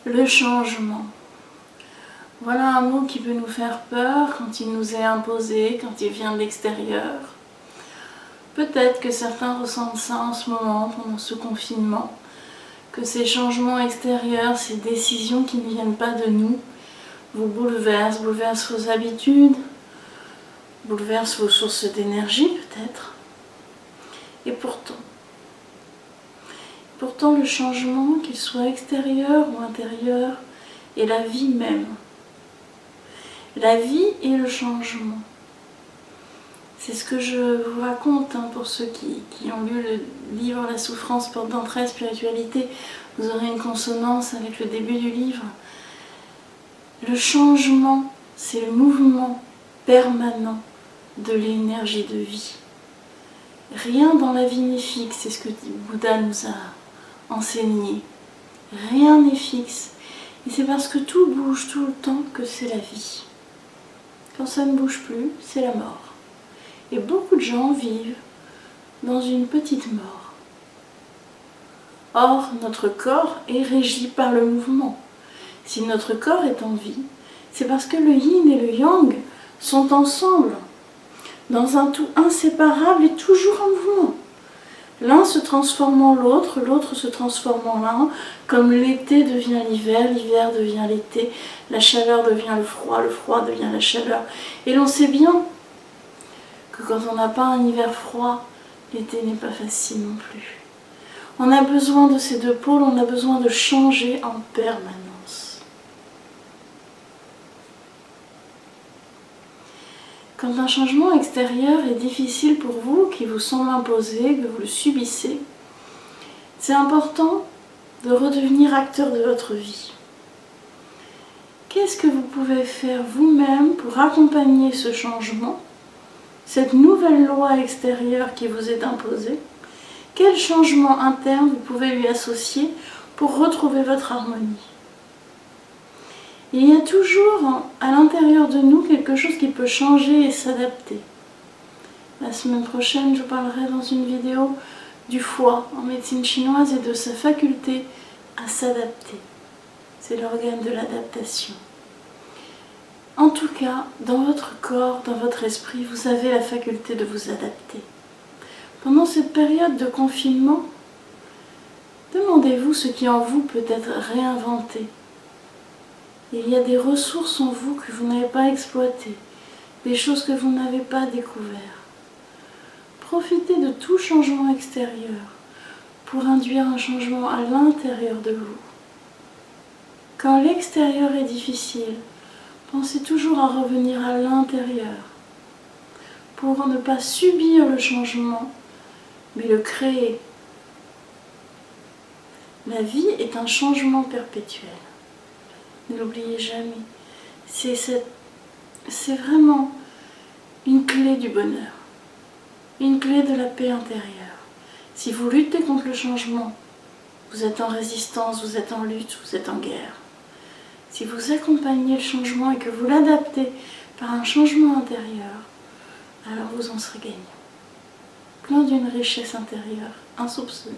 Le changement. Voilà un mot qui peut nous faire peur quand il nous est imposé, quand il vient de l'extérieur. Peut-être que certains ressentent ça en ce moment, pendant ce confinement, que ces changements extérieurs, ces décisions qui ne viennent pas de nous, vous bouleversent vos habitudes, bouleversent vos sources d'énergie peut-être. Et pourtant le changement, qu'il soit extérieur ou intérieur, est la vie même. La vie et le changement. C'est ce que je vous raconte pour ceux qui ont lu le livre La souffrance porte d'entrée, spiritualité. Vous aurez une consonance avec le début du livre. Le changement, c'est le mouvement permanent de l'énergie de vie. Rien dans la vie n'est fixe, c'est ce que Bouddha nous a enseigné. Rien n'est fixe. Et c'est parce que tout bouge tout le temps que c'est la vie. Quand ça ne bouge plus, c'est la mort. Et beaucoup de gens vivent dans une petite mort. Or, notre corps est régi par le mouvement. Si notre corps est en vie, c'est parce que le yin et le yang sont ensemble, dans un tout inséparable et toujours en mouvement. L'un se transforme en l'autre, l'autre se transforme en l'un, comme l'été devient l'hiver, l'hiver devient l'été, la chaleur devient le froid devient la chaleur. Et l'on sait bien que quand on n'a pas un hiver froid, l'été n'est pas facile non plus. On a besoin de ces deux pôles, on a besoin de changer en permanence. Quand un changement extérieur est difficile pour vous, qui vous semble imposé, que vous le subissez, c'est important de redevenir acteur de votre vie. Qu'est-ce que vous pouvez faire vous-même pour accompagner ce changement, cette nouvelle loi extérieure qui vous est imposée? Quel changement interne vous pouvez lui associer pour retrouver votre harmonie? Il y a toujours à l'intérieur de nous quelque chose qui peut changer et s'adapter. La semaine prochaine, je parlerai dans une vidéo du foie en médecine chinoise et de sa faculté à s'adapter. C'est l'organe de l'adaptation. En tout cas, dans votre corps, dans votre esprit, vous avez la faculté de vous adapter. Pendant cette période de confinement, demandez-vous ce qui en vous peut être réinventé. Il y a des ressources en vous que vous n'avez pas exploitées, des choses que vous n'avez pas découvertes. Profitez de tout changement extérieur pour induire un changement à l'intérieur de vous. Quand l'extérieur est difficile, pensez toujours à revenir à l'intérieur pour ne pas subir le changement, mais le créer. La vie est un changement perpétuel. Ne l'oubliez jamais. C'est vraiment une clé du bonheur, une clé de la paix intérieure. Si vous luttez contre le changement, vous êtes en résistance, vous êtes en lutte, vous êtes en guerre. Si vous accompagnez le changement et que vous l'adaptez par un changement intérieur, alors vous en serez gagnant. Plein d'une richesse intérieure insoupçonnée.